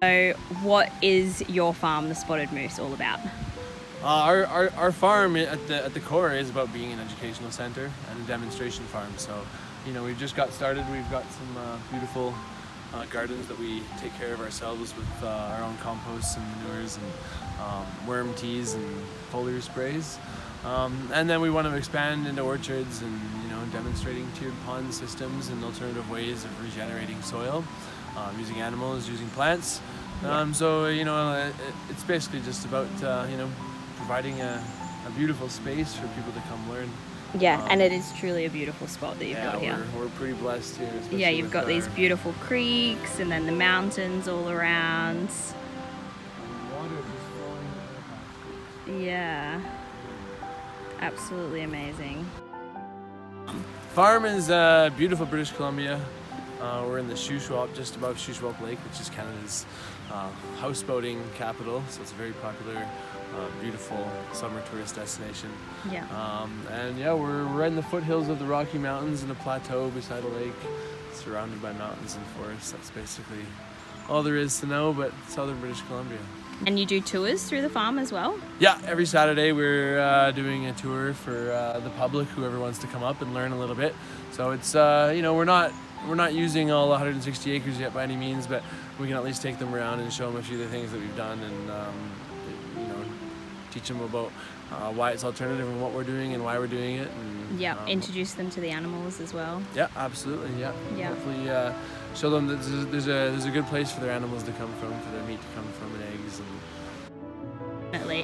So what is your farm, the Spotted Moose, all about? Our farm at the core is about being an educational center and a demonstration farm. So, we've just got started. We've got some beautiful gardens that we take care of ourselves with our own composts and manures and worm teas and foliar sprays. And then we want to expand into orchards and demonstrating tiered pond systems and alternative ways of regenerating soil, using animals, using plants. So it's basically just about providing a beautiful space for people to come learn. Yeah, and it is truly a beautiful spot that you've got here. We're pretty blessed here. Yeah, you've got these beautiful creeks and then the mountains all around. Water just flowing in the Yeah, absolutely amazing. Farm is beautiful British Columbia. We're in the Shuswap, just above Shuswap Lake, which is Canada's houseboating capital. So it's a very popular, beautiful summer tourist destination. Yeah. We're right in the foothills of the Rocky Mountains in a plateau beside a lake, surrounded by mountains and forests. That's basically all there is to know, but southern British Columbia. And you do tours through the farm as well? Yeah, every Saturday we're doing a tour for the public, whoever wants to come up and learn a little bit. So it's we're not using all 160 acres yet by any means, but we can at least take them around and show them a few of the things that we've done and teach them about why it's alternative and what we're doing and why we're doing it. And, introduce them to the animals as well. Yeah, absolutely. Yeah. Hopefully show them that there's a good place for their animals to come from, for their meat to come from, and eggs.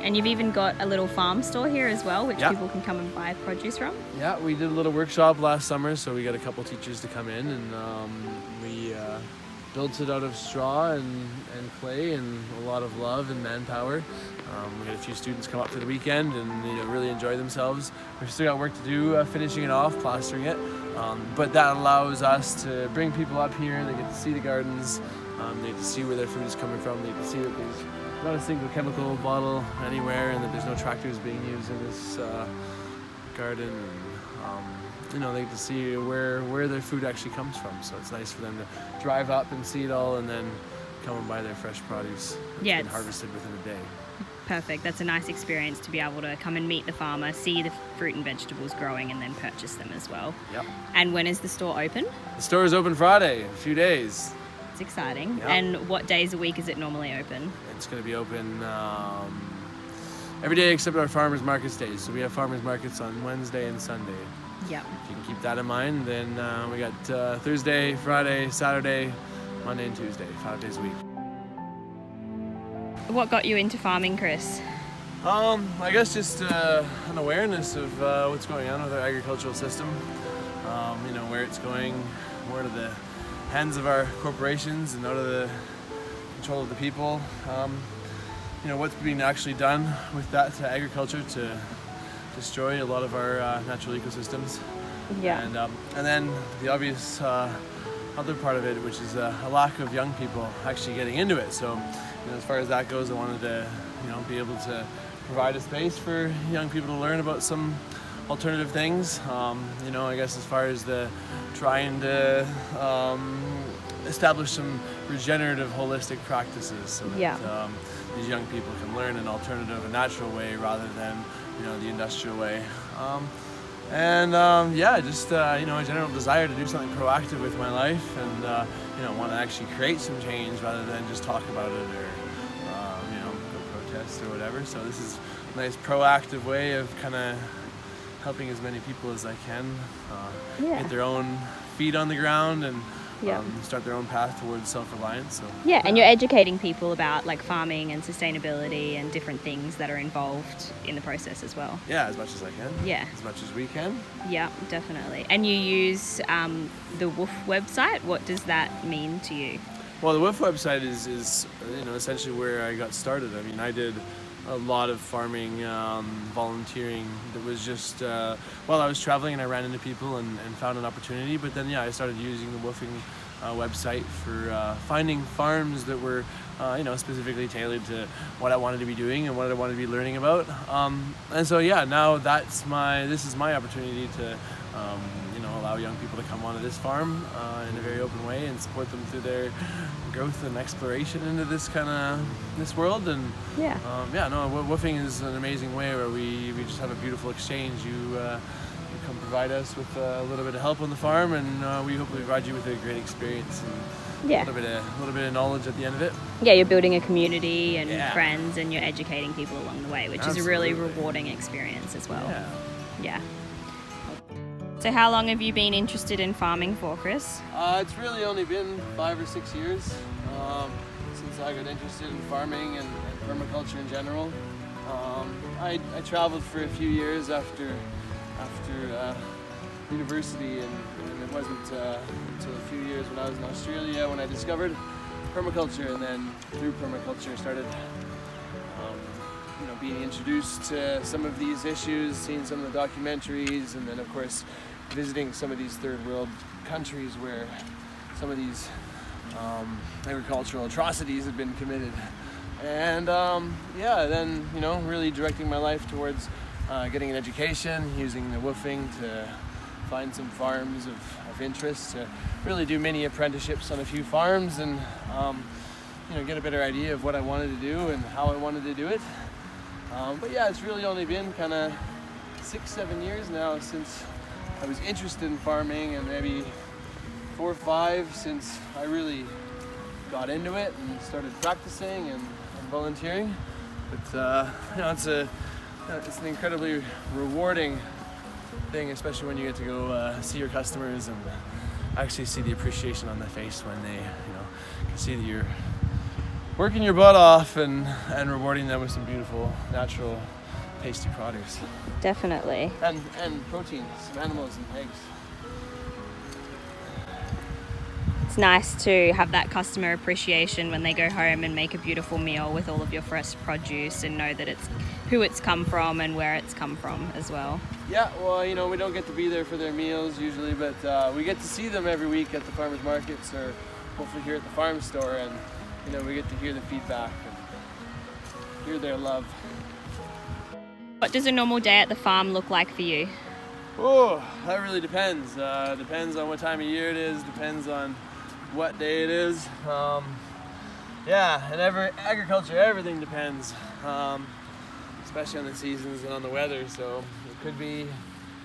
And you've even got a little farm store here as well, which people can come and buy produce from. Yeah, we did a little workshop last summer, so we got a couple teachers to come in, and we built it out of straw and clay and a lot of love and manpower. We had a few students come up for the weekend and really enjoy themselves. We've still got work to do finishing it off, plastering it, but that allows us to bring people up here. They get to see the gardens, they get to see where their food is coming from, they get to see that there's not a single chemical bottle anywhere and that there's no tractors being used in this garden. And, they get to see where their food actually comes from. So it's nice for them to drive up and see it all and then come and buy their fresh produce. It's been harvested within a day. Perfect. That's a nice experience to be able to come and meet the farmer, see the fruit and vegetables growing, and then purchase them as well. Yep. And when is the store open? The store is open Friday, a few days. It's exciting. Yep. And what days a week is it normally open? It's going to be open every day except our farmers markets days. So we have farmers markets on Wednesday and Sunday. Yeah. If you can keep that in mind, then we got Thursday, Friday, Saturday, Monday, and Tuesday, 5 days a week. What got you into farming, Chris? I guess just an awareness of what's going on with our agricultural system. Where it's going, more to the hands of our corporations and out of the control of the people. What's being actually done with that agriculture to destroy a lot of our natural ecosystems. Yeah. And then the obvious other part of it, which is a lack of young people actually getting into it. So, as far as that goes, I wanted to, be able to provide a space for young people to learn about some alternative things. I guess as far as the trying to establish some regenerative, holistic practices so that these young people can learn an alternative, a natural way rather than, the industrial way. Just a general desire to do something proactive with my life and, want to actually create some change rather than just talk about it or, go protest or whatever. So this is a nice proactive way of kind of helping as many people as I can get their own feet on the ground and start their own path towards self-reliance. So and you're educating people about farming and sustainability and different things that are involved in the process as well. Yeah, as much as I can. Yeah. As much as we can. Yeah, definitely. And you use the WOOF website. What does that mean to you? Well, the WOOF website is essentially where I got started. I mean, I did a lot of farming, volunteering that was just while I was traveling, and I ran into people and found an opportunity. But then I started using the woofing website for finding farms that were specifically tailored to what I wanted to be doing and what I wanted to be learning about. Now this is my opportunity to allow young people people to come onto this farm in a very open way and support them through their growth and exploration into this world. And woofing is an amazing way where we just have a beautiful exchange. You come provide us with a little bit of help on the farm, and we hopefully provide you with a great experience and a little bit of knowledge at the end of it. Yeah, you're building a community and friends, and you're educating people along the way, which is a really rewarding experience as well. Yeah. So how long have you been interested in farming for, Chris? It's really only been 5 or 6 years since I got interested in farming and permaculture in general. I traveled for a few years after university, and it wasn't until a few years when I was in Australia when I discovered permaculture, and then through permaculture started being introduced to some of these issues, seeing some of the documentaries, and then of course visiting some of these third world countries where some of these agricultural atrocities have been committed. And then really directing my life towards getting an education, using the woofing to find some farms of interest, to really do mini apprenticeships on a few farms, and get a better idea of what I wanted to do and how I wanted to do it. It's really only been kind of 6-7 years now since I was interested in farming, and maybe 4 or 5 since I really got into it and started practicing and volunteering. But it's an incredibly rewarding thing, especially when you get to go see your customers and actually see the appreciation on their face when they can see that you're working your butt off and rewarding them with some beautiful, natural, tasty produce. Definitely. And protein, some animals and eggs. It's nice to have that customer appreciation when they go home and make a beautiful meal with all of your fresh produce, and know that it's who it's come from and where it's come from as well. Yeah, well, we don't get to be there for their meals usually, but we get to see them every week at the farmers markets, or hopefully here at the farm store, and we get to hear the feedback and hear their love. What does a normal day at the farm look like for you? Oh, that really depends. Depends on what time of year it is, depends on what day it is. And agriculture, everything depends, especially on the seasons and on the weather. So it could be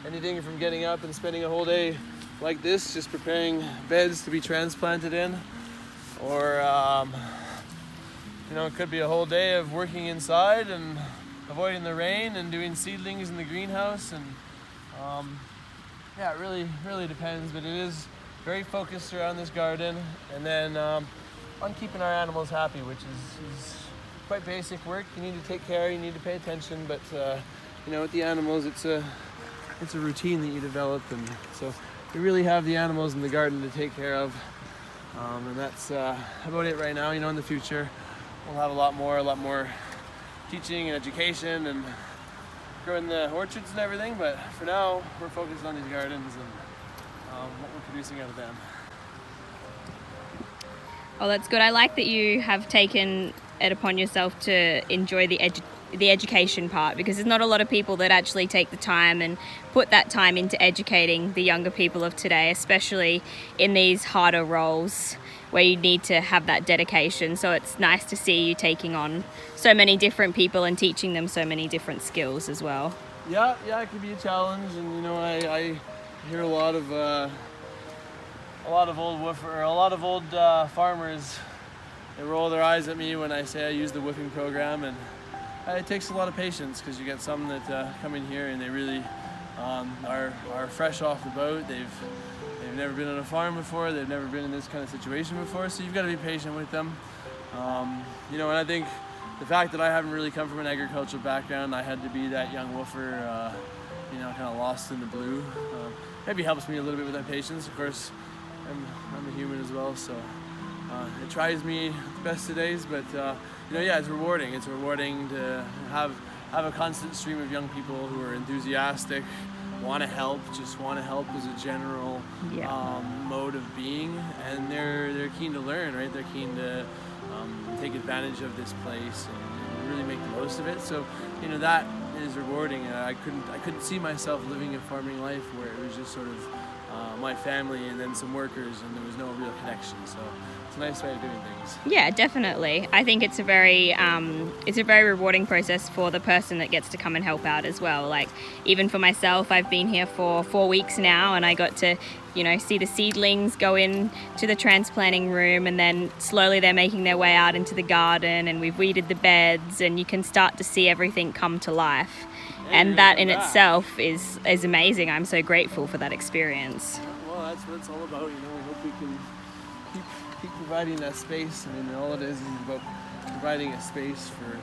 anything from getting up and spending a whole day like this, just preparing beds to be transplanted in, or it could be a whole day of working inside and avoiding the rain and doing seedlings in the greenhouse. And it really depends, but it is very focused around this garden, and then on keeping our animals happy, which is quite basic work. You need to take care, you need to pay attention, but with the animals, it's a routine that you develop, and so you really have the animals in the garden to take care of, and that's about it right now. In the future we'll have a lot more teaching and education and growing the orchards and everything, but for now we're focused on these gardens and what we're producing out of them. Oh, that's good. I like that you have taken it upon yourself to enjoy the education part, because there's not a lot of people that actually take the time and put that time into educating the younger people of today, especially in these harder roles where you need to have that dedication. So it's nice to see you taking on so many different people and teaching them so many different skills as well. Yeah, it can be a challenge, and I hear a lot of old farmers. They roll their eyes at me when I say I use the woofing program, and it takes a lot of patience, because you get some that come in here and they really are fresh off the boat. They've never been on a farm before. They've never been in this kind of situation before. So you've got to be patient with them. And I think the fact that I haven't really come from an agricultural background, I had to be that young woofer, kind of lost in the blue. Maybe helps me a little bit with that patience. Of course, I'm a human as well, so it tries me the best of days. But it's rewarding. It's rewarding to have a constant stream of young people who are enthusiastic, want to help as a general mode of being, and they're keen to learn, right? They're keen to take advantage of this place and really make the most of it. So that is rewarding. I couldn't see myself living a farming life where it was just sort of my family and then some workers, and there was no real connection. So it's a nice way of doing things. Yeah, definitely. I think it's a very rewarding process for the person that gets to come and help out as well. Like, even for myself, I've been here for 4 weeks now, and I got to, see the seedlings go in to the transplanting room, and then slowly they're making their way out into the garden, and we've weeded the beds, and you can start to see everything come to life. And that in itself is amazing. I'm so grateful for that experience. Well, that's what it's all about. We hope we can keep providing that space. I mean, all it is about providing a space for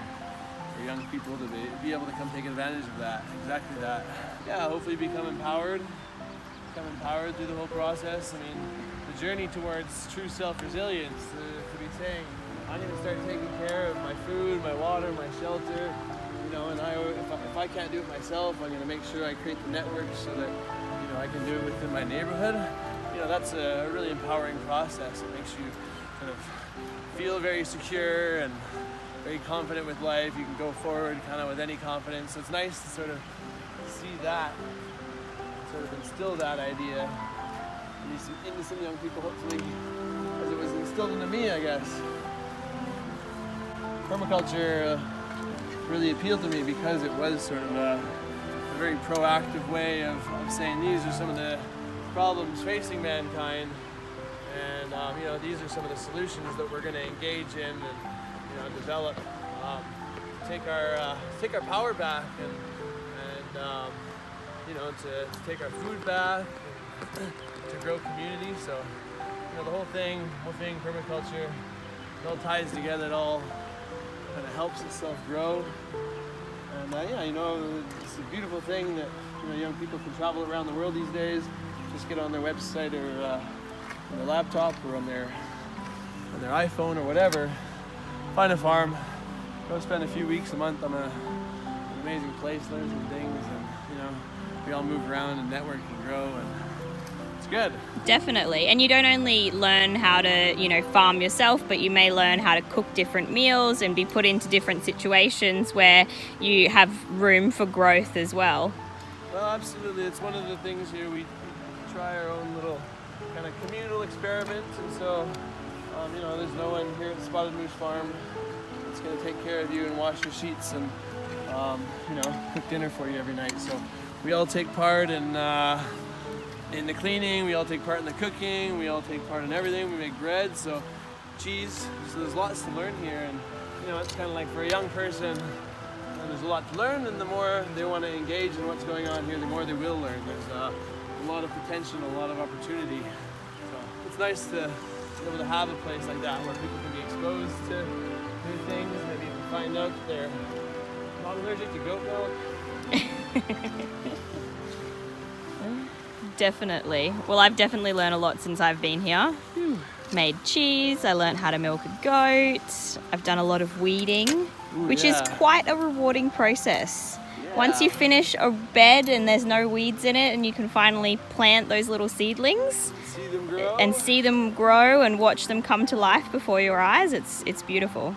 young people to be able to come take advantage of that. Exactly that. Yeah, hopefully become empowered through the whole process. I mean, the journey towards true self-resilience, to be saying, I'm going to start taking care of my food, my water, my shelter, and if I can't do it myself, I'm going to make sure I create the network so that, I can do it within my neighborhood. That's a really empowering process. It makes you kind of feel very secure and very confident with life. You can go forward kind of with any confidence. So it's nice to sort of see that, sort of instill that idea into some young people, hopefully, as it was instilled into me, I guess. Permaculture really appealed to me because it was sort of a very proactive way of saying these are some of the problems facing mankind, and these are some of the solutions that we're going to engage in and develop, take our power back and to take our food back and to grow community. So the whole thing permaculture, it all ties together. It all kind of helps itself grow, and it's a beautiful thing that young people can travel around the world these days. Just get on their website or on their laptop or on their iPhone or whatever, find a farm, go spend a few weeks, a month on an amazing place, learn some things, and we all move around and network and grow, and it's good. Definitely. And you don't only learn how to, farm yourself, but you may learn how to cook different meals and be put into different situations where you have room for growth as well. Well, absolutely. It's one of the things here. We try our own little kind of communal experiments, and so, there's no one here at Spotted Moose Farm that's going to take care of you and wash your sheets and, cook dinner for you every night. So we all take part in the cleaning, we all take part in the cooking, we all take part in everything. We make bread, so cheese. So there's lots to learn here, and it's kind of like for a young person, there's a lot to learn, and the more they want to engage in what's going on here, the more they will learn. There's a lot of potential, a lot of opportunity. So it's nice to be able to have a place like that where people can be exposed to new things, maybe even find out that they're not allergic to goat milk. Definitely. Well, I've definitely learned a lot since I've been here. Made cheese, I learned how to milk a goat, I've done a lot of weeding, which is quite a rewarding process. Yeah. Once you finish a bed and there's no weeds in it and you can finally plant those little seedlings see them grow and watch them come to life before your eyes, it's beautiful.